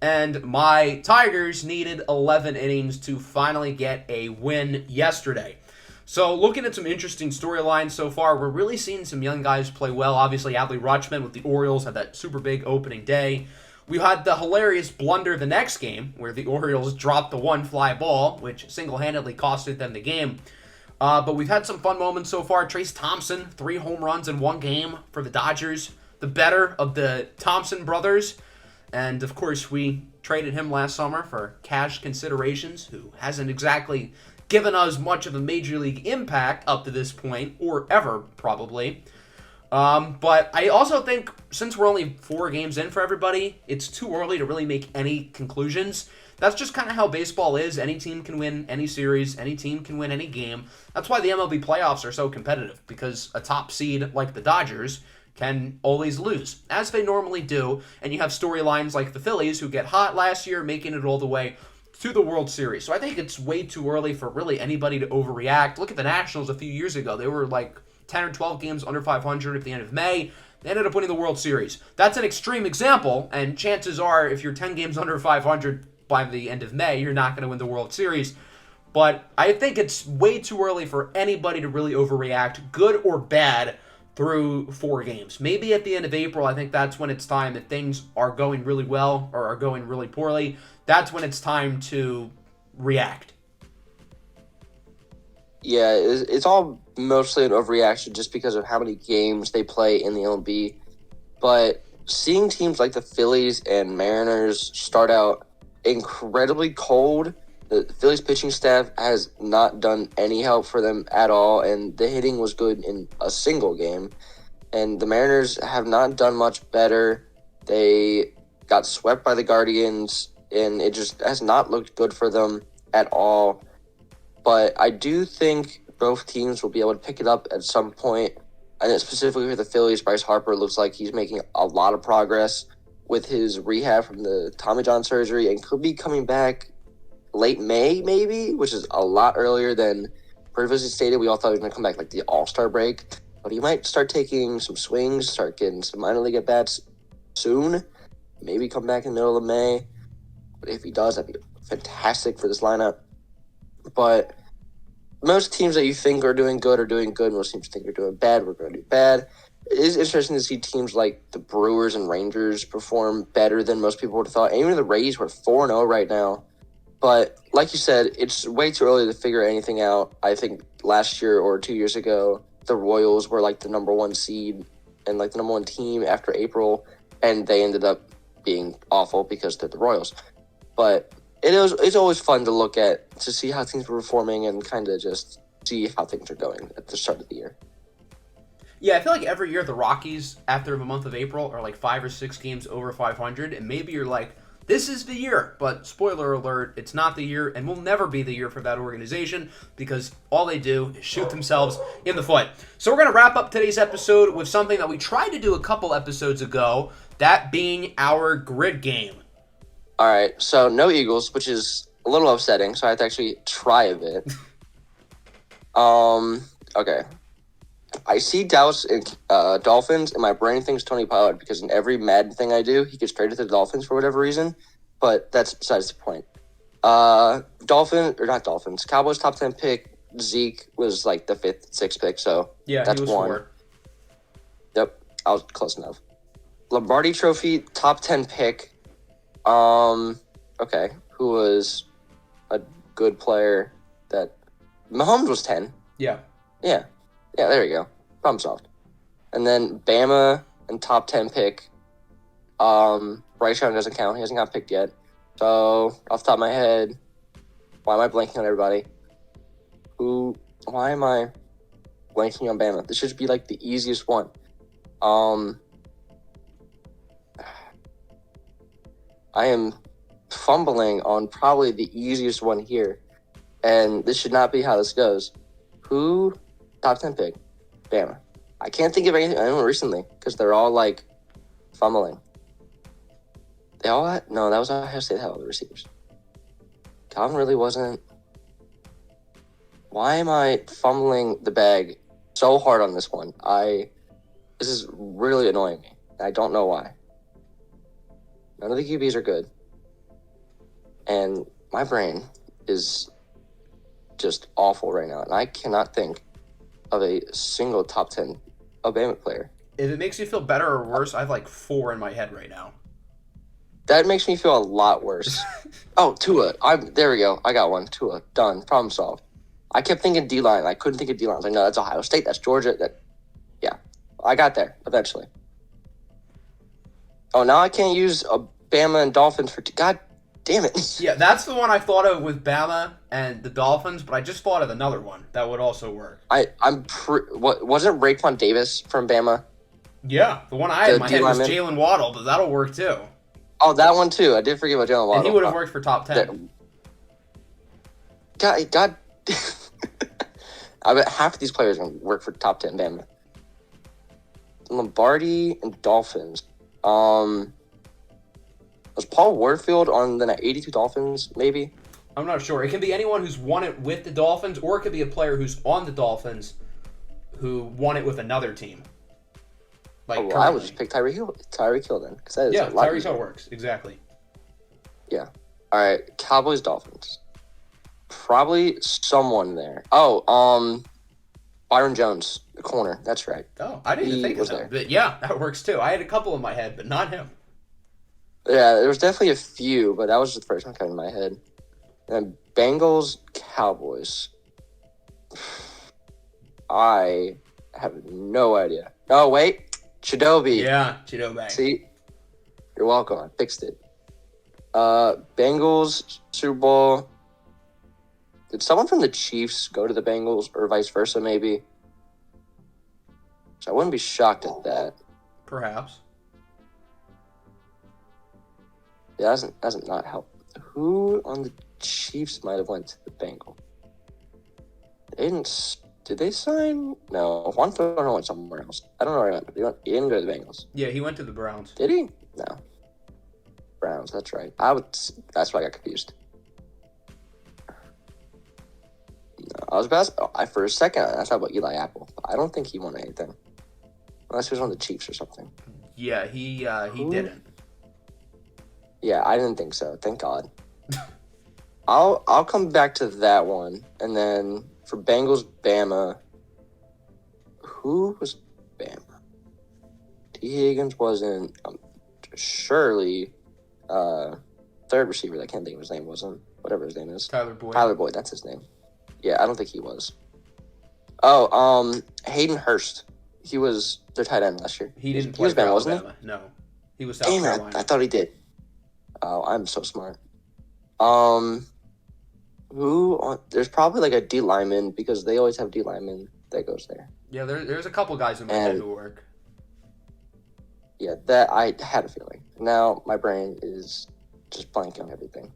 and my Tigers needed 11 innings to finally get a win yesterday. So looking at some interesting storylines so far, we're really seeing some young guys play well. Obviously, Adley Rutschman with the Orioles had that super big opening day. We had the hilarious blunder the next game, where the Orioles dropped the one fly ball, which single-handedly costed them the game. But we've had some fun moments so far. Trace Thompson, 3 home runs in 1 game for the Dodgers, the better of the Thompson brothers. And, of course, we traded him last summer for cash considerations, who hasn't exactly given us much of a major league impact up to this point, or ever, probably. But I also think, since we're only 4 games in for everybody, it's too early to really make any conclusions. That's just kind of how baseball is. Any team can win any series. Any team can win any game. That's why the MLB playoffs are so competitive, because a top seed like the Dodgers can always lose, as they normally do. And you have storylines like the Phillies, who get hot last year, making it all the way to the World Series. So I think it's way too early for really anybody to overreact. Look at the Nationals a few years ago. They were like 10 or 12 games under 500 at the end of May. They ended up winning the World Series. That's an extreme example, and chances are if you're 10 games under 500 by the end of May, you're not going to win the World Series. But I think it's way too early for anybody to really overreact, good or bad, through 4 games. Maybe at the end of April, I think that's when it's time that things are going really well or are going really poorly. That's when it's time to react. Yeah, it's all mostly an overreaction just because of how many games they play in the MLB. But seeing teams like the Phillies and Mariners start out incredibly cold, the Phillies pitching staff has not done any help for them at all, and the hitting was good in a single game. And the Mariners have not done much better. They got swept by the Guardians, and it just has not looked good for them at all. But I do think both teams will be able to pick it up at some point. And specifically for the Phillies, Bryce Harper looks like he's making a lot of progress with his rehab from the Tommy John surgery and could be coming back late May, maybe, which is a lot earlier than previously stated. We all thought he was going to come back like the All-Star break. But he might start taking some swings, start getting some minor league at-bats soon. Maybe come back in the middle of May. But if he does, that'd be fantastic for this lineup. But most teams that you think are doing good are doing good. Most teams think are doing bad, we're going to do bad. It is interesting to see teams like the Brewers and Rangers perform better than most people would have thought. And even the Rays were 4-0 right now. But like you said, it's way too early to figure anything out. I think last year or 2 years ago, the Royals were like the number 1 seed and like the number 1 team after April, and they ended up being awful because they're the Royals. But It's always fun to look at to see how things were performing and kind of just see how things are going at the start of the year. Yeah, I feel like every year the Rockies, after the month of April, are like 5 or 6 games over 500, and maybe you're like, this is the year. But spoiler alert, it's not the year, and will never be the year for that organization because all they do is shoot themselves in the foot. So we're going to wrap up today's episode with something that we tried to do a couple episodes ago, that being our grid game. All right, so no Eagles, which is a little upsetting, so I have to actually try a bit. Okay. I see Dallas and Dolphins, and my brain thinks Tony Pollard because in every Madden thing I do, he gets traded to the Dolphins for whatever reason. But that's besides the point. Cowboys top 10 pick. Zeke was like the 5th, 6th pick, so Yeah, that's he was one. 4. Yep, I was close enough. Lombardi Trophy top 10 pick. Okay, who was a good player that Mahomes was 10. Yeah. Yeah, there you go. Problem solved. And then Bama and top 10 pick. Bryce Young doesn't count. He hasn't got picked yet. So, off the top of my head, why am I blanking on everybody? Why am I blanking on Bama? This should be like the easiest one. I am fumbling on probably the easiest one here. And this should not be how this goes. Who? Top 10 pick. Bama. I can't think of anyone recently because they're all like fumbling. They all had, no, that was Ohio State that had all the receivers. Calvin really wasn't. Why am I fumbling the bag so hard on this one? This is really annoying me. I don't know why. None of the QBs are good. And my brain is just awful right now. And I cannot think of a single top 10 Alabama player. If it makes you feel better or worse, I have like 4 in my head right now. That makes me feel a lot worse. Oh, Tua. There we go. I got one. Tua. Done. Problem solved. I kept thinking D-line. I couldn't think of D-line. I was like, no, that's Ohio State. That's Georgia. Yeah. I got there eventually. Oh, now I can't use Bama and Dolphins for... God damn it. Yeah, that's the one I thought of with Bama and the Dolphins, but I just thought of another one that would also work. Wasn't Raekwon Davis from Bama? Yeah, the one I had in my head was Jalen Waddle, but that'll work too. Oh, that one too. I did forget about Jalen Waddle. And he would have worked for top 10. God. I bet half of these players are going to work for top 10 Bama. Lombardi and Dolphins. Was Paul Warfield on the 82 Dolphins, maybe? I'm not sure. It can be anyone who's won it with the Dolphins, or it could be a player who's on the Dolphins who won it with another team. Like I would just pick Tyreek Hill then. Tyreek Hill works. Exactly. Yeah. All right. Cowboys, Dolphins. Probably someone there. Oh, Byron Jones, the corner. That's right. Oh, I didn't even think of him. But yeah, that works too. I had a couple in my head, but not him. Yeah, there was definitely a few, but that was the first one coming in my head. And Bengals, Cowboys. I have no idea. Oh, wait. Chidobe. Yeah, Chidobe. See? You're welcome. I fixed it. Bengals, Super Bowl. Did someone from the Chiefs go to the Bengals or vice versa, maybe? So I wouldn't be shocked at that. Perhaps. Yeah, doesn't not help. Who on the Chiefs might have went to the Bengals? Did they sign? No, Juan Thornhill went somewhere else. I don't know where he went. He didn't go to the Bengals. Yeah, he went to the Browns. Did he? No. Browns, that's right. That's why I got confused. No, I was for a second, I thought about Eli Apple. I don't think he won anything. Unless he was on the Chiefs or something. Yeah, he didn't. Yeah, I didn't think so. Thank God. I'll come back to that one, and then for Bengals, Bama. Who was Bama? T. Higgins wasn't. Surely, third receiver. I can't think of his name. Wasn't whatever his name is. Tyler Boyd. Tyler Boyd. That's his name. Yeah, I don't think he was. Oh, Hayden Hurst. He was their tight end last year. He didn't play for Alabama, wasn't he? No, he was South Carolina. I thought he did. Oh, I'm so smart. Um, there's probably like a D lineman because they always have D lineman that goes there. Yeah, there's a couple guys in my head And who work. yeah, that I had a feeling. Now my brain is just blanking on everything.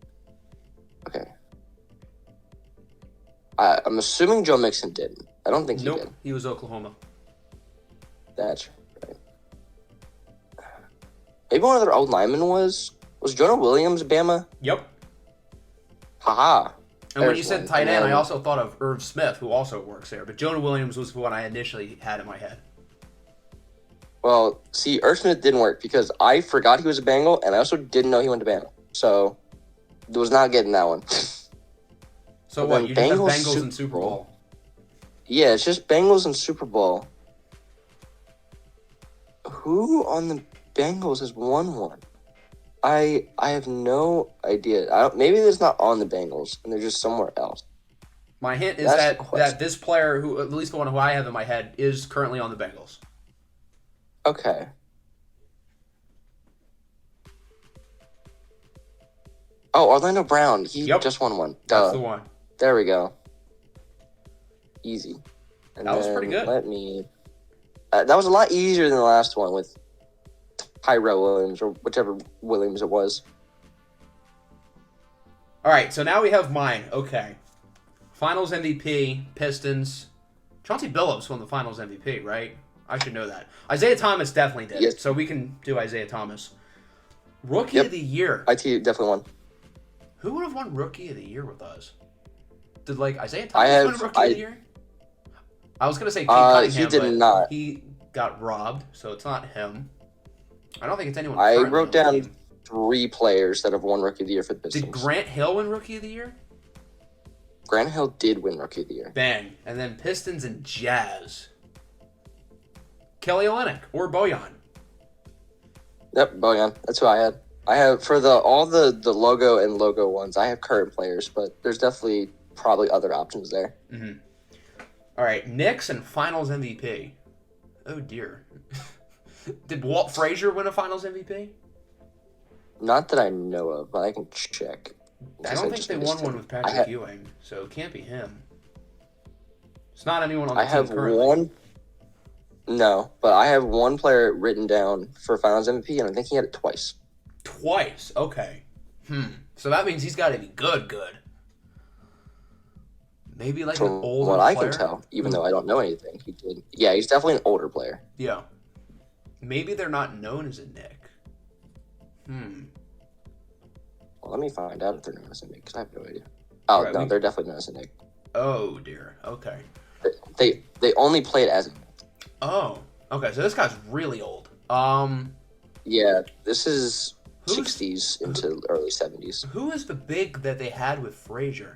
Okay. I'm assuming Joe Mixon didn't. I don't think he Nope, did. he was Oklahoma. That's right. Maybe one of their old linemen was Jonah Williams, Bama? Yep. Haha. And when There's you said one. tight And end, I then- also thought of Irv Smith, who also works there. But Jonah Williams was the one I initially had in my head. Well, see, Irv Smith didn't work because I forgot he was a Bengal, and I also didn't know he went to Bama. So, was not getting that one. So But what? then You just have Bengals Bengals and Super Super Bowl. Yeah, it's just Bengals and Super Bowl. Who on the Bengals has won one? I have no idea. Maybe it's not on the Bengals, and they're just somewhere else. My hint is That's the that question. this player, who at least the one who I have in my head, is currently on the Bengals. Okay. Oh, Orlando Brown. He Yep. just won one. That's Duh. the one. There we go. Easy. And That was pretty then good. Let me. That was a lot easier than the last one with Tyrell Williams or whichever Williams it was. All right, so now we have mine. Okay. Finals MVP, Pistons. Chauncey Billups won the Finals MVP, right? I should know that. Isaiah Thomas definitely did. Yes. So we can do Isaiah Thomas. Rookie Yep. of the Year. IT definitely won. Who would have won Rookie of the Year with us? Did Isaiah I Thomas have- win Rookie of the Year? I was gonna say Cade He Cunningham, did but not. he got robbed, so it's not him. I don't think it's anyone. I currently wrote on the down team. 3 players that have won Rookie of the Year for the Pistons. Did Grant Hill win Rookie of the Year? Grant Hill did win Rookie of the Year. Bang. And then Pistons and Jazz. Kelly Olynyk or Bojan. Yep, Bojan. That's who I had. I have for all the logo and logo ones. I have current players, but there's definitely probably other options there. Mm-hmm. All right, Knicks and Finals MVP. Oh dear. Did Walt Frazier win a Finals MVP? Not that I know of, but I can check. I don't think just they missed won him. one with Patrick have- Ewing, so it can't be him. It's not anyone on the I have team currently. one. No, but I have one player written down for Finals MVP, and I think he had it twice. Twice. Okay. So that means he's got to be good. Maybe like an From older what I player? can tell, even though I don't know anything, he did. Yeah, he's definitely an older player. Yeah. Maybe they're not known as a Nick. Well, let me find out if they're known as a Nick, because I have no idea. Oh, Right, no, they're definitely known as a Nick. Oh dear. Okay. They only played as a Nick. Oh. Okay. So this guy's really old. Yeah, this is Who's- 60s into early 70s. Who is the big that they had with Frazier?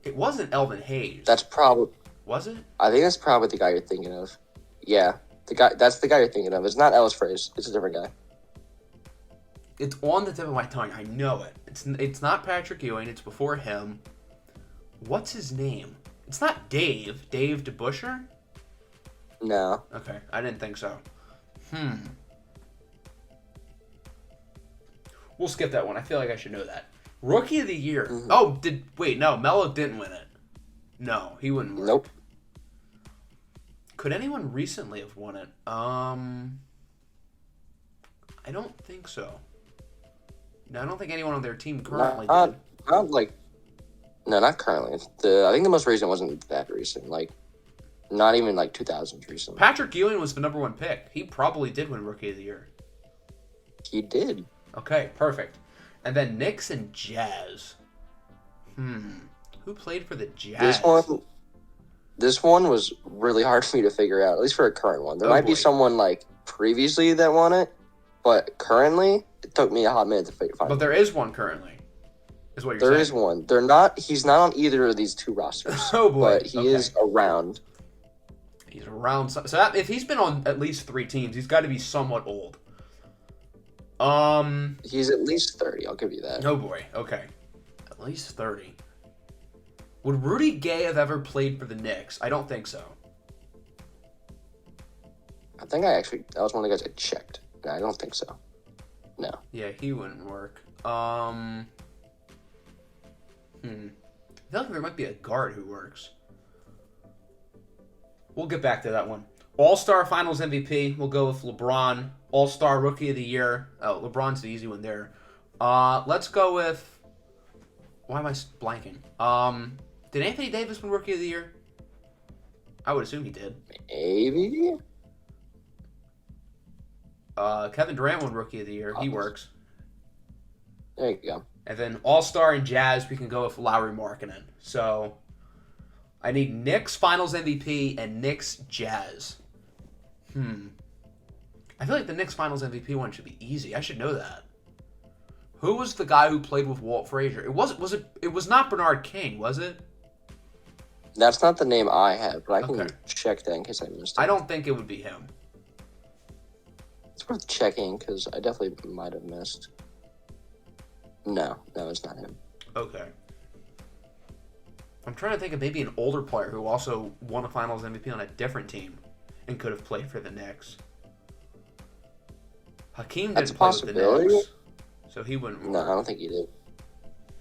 It wasn't Elvin Hayes. That's probably. Was it? I think that's probably the guy you're thinking of. Yeah, that's the guy you're thinking of. It's not Ellis Fraze. It's a different guy. It's on the tip of my tongue. I know it. It's not Patrick Ewing. It's before him. What's his name? It's not Dave. Dave DeBuscher? No, Okay, I didn't think so. We'll skip that one. I feel like I should know that. Rookie of the Year. Mhm. Oh, no, Melo didn't win it. No, he wouldn't work. nope. Could anyone recently have won it? I don't think so. No, I don't think anyone on their team currently did. Not like. No, not currently. I think the most recent wasn't that recent. Like, not even like 2000s recent. Patrick Ewing was the number 1 pick. He probably did win Rookie of the Year. He did. Okay, perfect. And then Knicks and Jazz. Who played for the Jazz? This one was really hard for me to figure out, at least for a current one. There Oh, might boy. be someone like previously that won it, but currently it took me a hot minute to find. But there is one currently, is what you're There saying. is one. They're not. He's not on either of these 2 rosters. Oh, boy. But he Okay. is around. He's around. So that, if he's been on at least 3 teams, he's got to be somewhat old. He's at least 30. I'll give you that. Oh boy. Okay. At least 30. Would Rudy Gay have ever played for the Knicks? I don't think so. I think that was one of the guys I checked. No, I don't think so. No. Yeah, he wouldn't work. I feel like there might be a guard who works. We'll get back to that one. All-Star Finals MVP, we'll go with LeBron. All-Star Rookie of the Year. Oh, LeBron's the easy one there. Let's go with... Why am I blanking? Did Anthony Davis win Rookie of the Year? I would assume he did. Maybe? Kevin Durant won Rookie of the Year. He works. There you go. And then All-Star and Jazz, we can go with Lauri Markkanen. So, I need Knicks Finals MVP and Knicks Jazz. I feel like the Knicks Finals MVP one should be easy. I should know that. Who was the guy who played with Walt Frazier? It was not Bernard King, was it? That's not the name I have, but I can Okay. check that in case I missed it. I don't think it would be him. It's worth checking because I definitely might have missed. No, it's not him. Okay. I'm trying to think of maybe an older player who also won a Finals MVP on a different team and could have played for the Knicks. Hakeem That's didn't a play with the possibility. Knicks, so he wouldn't. No, I don't think he did.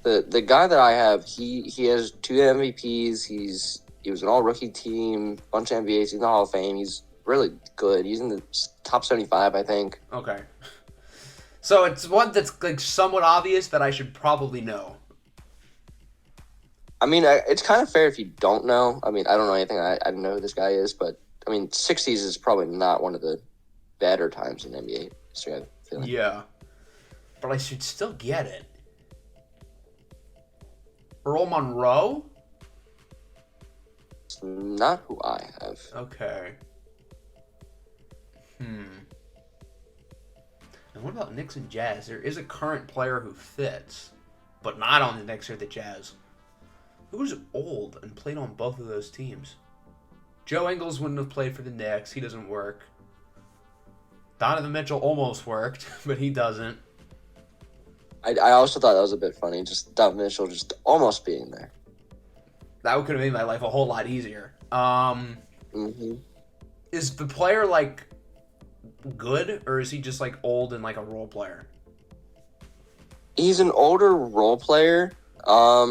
The guy that I have, he has 2 MVPs. He was an all rookie team, bunch of NBAs. He's in the Hall of Fame. He's really good. He's in the top 75, I think. Okay. So it's one that's like somewhat obvious that I should probably know. I mean, it's kind of fair if you don't know. I mean, I don't know anything. I don't know who this guy is, but I mean, 60s is probably not one of the better times in NBA history, I feel like. Yeah. But I should still get it. Earl Monroe? It's not who I have. Okay. And what about Knicks and Jazz? There is a current player who fits, but not on the Knicks or the Jazz. Who's old and played on both of those teams? Joe Ingles wouldn't have played for the Knicks. He doesn't work. Donovan Mitchell almost worked, but he doesn't. I also thought that was a bit funny. Just Donovan Mitchell just almost being there. That could have made my life a whole lot easier. Mm-hmm. Is the player, like, good, or is he just, like, old and, like, a role player? He's an older role player.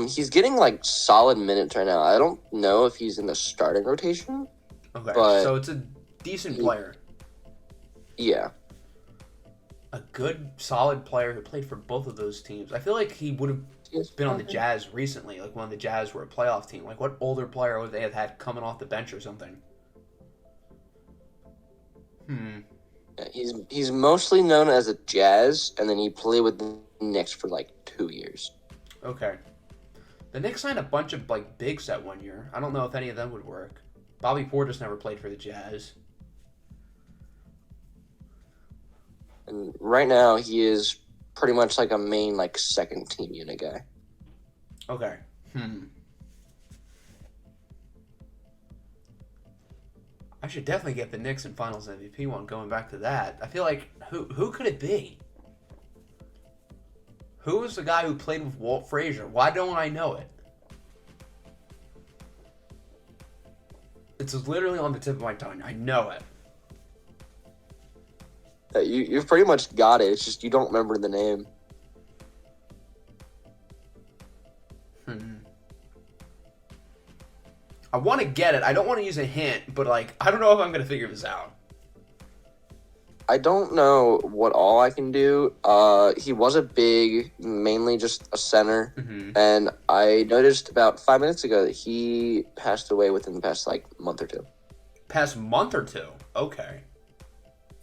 He's getting, like, solid minutes right now. I don't know if he's in the starting rotation. Okay, But so it's a decent player. Yeah. A good, solid player who played for both of those teams. I feel like he would have been on the Jazz recently, like when the Jazz were a playoff team. Like, what older player would they have had coming off the bench or something? Yeah, he's mostly known as a Jazz, and then he played with the Knicks for, like, 2 years. Okay. The Knicks signed a bunch of, like, bigs that one year. I don't know if any of them would work. Bobby Portis never played for the Jazz. And right now, he is pretty much like a main, like, second team unit guy. Okay. I should definitely get the Knicks and Finals MVP one. Going back to that, I feel like who could it be? Who was the guy who played with Walt Frazier? Why don't I know it? It's literally on the tip of my tongue. I know it. You've pretty much got it. It's just you don't remember the name. I want to get it. I don't want to use a hint, but like I don't know if I'm gonna figure this out. I don't know what all I can do. He was a big, mainly just a center, and I noticed about 5 minutes ago that he passed away within the past, like, month or two. Past month or two. Okay.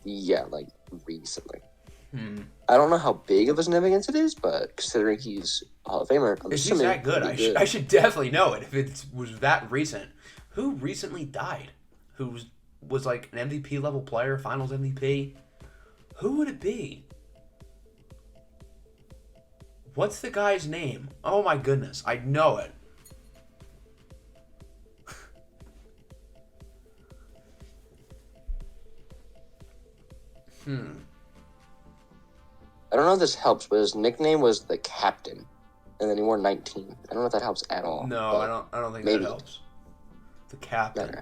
Yeah, like, recently. I don't know how big of a significance it is, but considering he's a Hall of Famer, I'm If he's assuming that good, he'd be I should definitely know it if it was that recent. Who recently died? Who was like an MVP level player, Finals MVP? Who would it be? What's the guy's name? Oh my goodness, I know it. I don't know if this helps, but his nickname was the Captain, and then he wore 19. I don't know if that helps at all. No, I don't think maybe. that helps. The captain. Okay.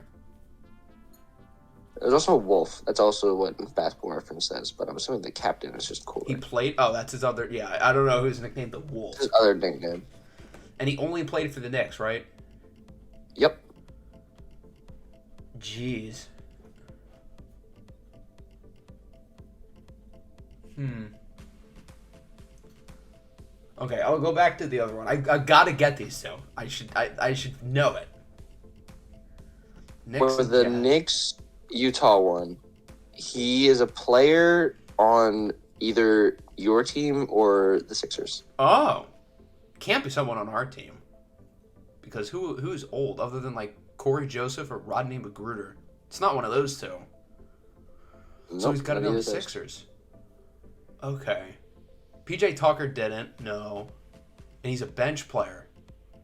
There's also a Wolf. That's also what Basketball Reference says, but I'm assuming the Captain is just cooler. He played. Oh, that's his other. Yeah, I don't know whose nickname the Wolf. His other nickname. And he only played for the Knicks, right? Yep. Jeez. Okay, I'll go back to the other one. I gotta get these two. I should know it. Knicks For and the Jazz. Knicks Utah one, he is a player on either your team or the Sixers. Oh, can't be someone on our team. Because who's old other than like Corey Joseph or Rodney McGruder? It's not one of those two. So he's got to be on the Sixers. Okay. PJ Tucker didn't, no. And he's a bench player.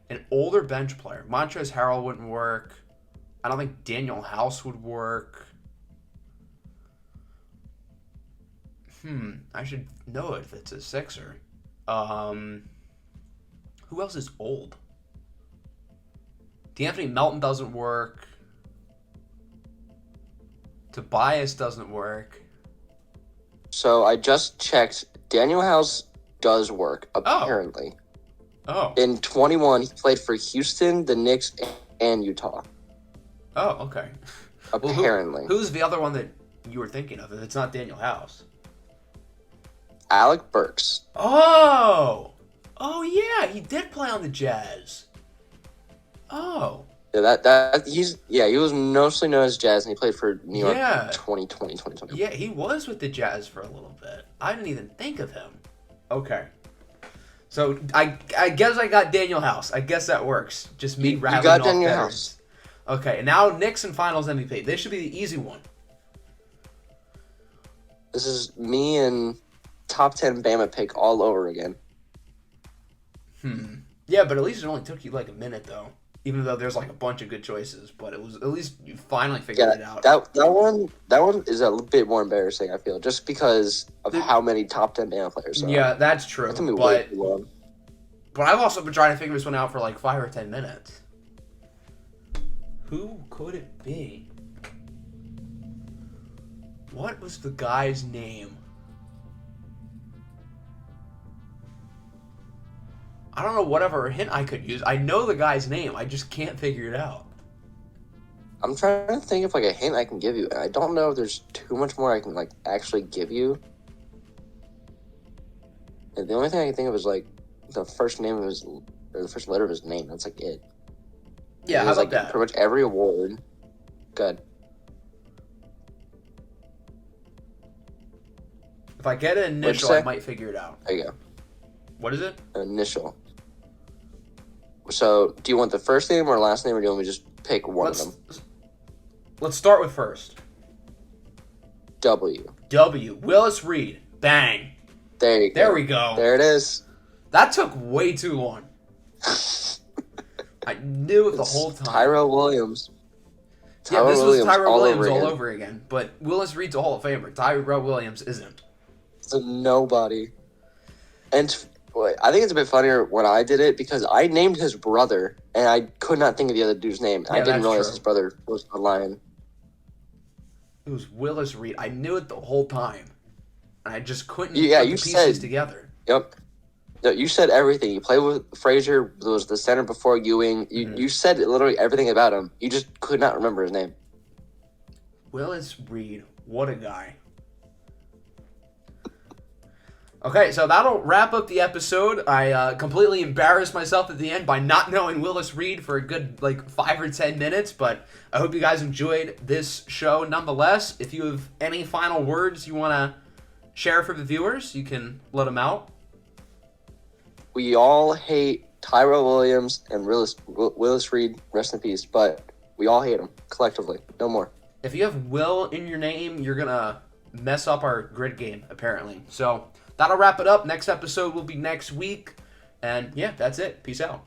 An older bench player. Montrezl Harrell wouldn't work. I don't think Daniel House would work. I should know if it's a Sixer. Who else is old? D'Anthony Melton doesn't work. Tobias doesn't work. So I just checked. Daniel House does work, apparently. Oh. In 21, he played for Houston, the Knicks, and Utah. Oh, okay. Apparently. Who's the other one that you were thinking of if it's not Daniel House? Alec Burks. Oh! Oh, yeah, he did play on the Jazz. Oh. Yeah, he was mostly known as Jazz, and he played for New York Yeah. 2020. Yeah, he was with the Jazz for a little bit. I didn't even think of him. Okay. So, I guess I got Daniel House. I guess that works. Just me rattling got off Daniel veterans. Okay, and now Knicks and Finals MVP. This should be the easy one. This is me and top 10 Bama pick all over again. Yeah, but at least it only took you like a minute, though. Even though there's like a bunch of good choices, but it was at least you finally figured it out. That one is a bit more embarrassing, I feel, just because of how many top 10 Bama players are. Yeah, that's true. That took me way too long. But I've also been trying to figure this one out for like 5 or 10 minutes. Who could it be? What was the guy's name? I don't know whatever hint I could use. I know the guy's name. I just can't figure it out. I'm trying to think of like a hint I can give you, and I don't know if there's too much more I can like actually give you. And the only thing I can think of is like the first name of his, or the first letter of his name. That's like it. Yeah, He how has, about like that? pretty much every award. Good. If I get an initial, say? I might figure it out. There you go. What is it? Initial. So, do you want the first name or last name, or do you want me to just pick one of them? Let's start with first. W. W. Willis Reed. Bang. There you go. There we go. There it is. That took way too long. I knew it the whole time. Tyrell Williams. Yeah, this was Tyrell Williams all again. over again. But Willis Reed's a Hall of Famer. Tyrell Williams isn't. It's a nobody. And wait, I think it's a bit funnier when I did it because I named his brother and I could not think of the other dude's name. Yeah, I didn't that's realize true. his brother was a Lion. It was Willis Reed. I knew it the whole time. And I just couldn't Yeah, put the you pieces said- together. Yep. No, you said everything. You played with Frazier, was the center before Ewing. You said literally everything about him. You just could not remember his name. Willis Reed. What a guy. Okay, so that'll wrap up the episode. I completely embarrassed myself at the end by not knowing Willis Reed for a good, 5 or 10 minutes, but I hope you guys enjoyed this show nonetheless. If you have any final words you want to share for the viewers, you can let them out. We all hate Tyrell Williams and Willis Reed, rest in peace, but we all hate him collectively. No more. If you have Will in your name, you're going to mess up our grid game, apparently. So that'll wrap it up. Next episode will be next week. And yeah, that's it. Peace out.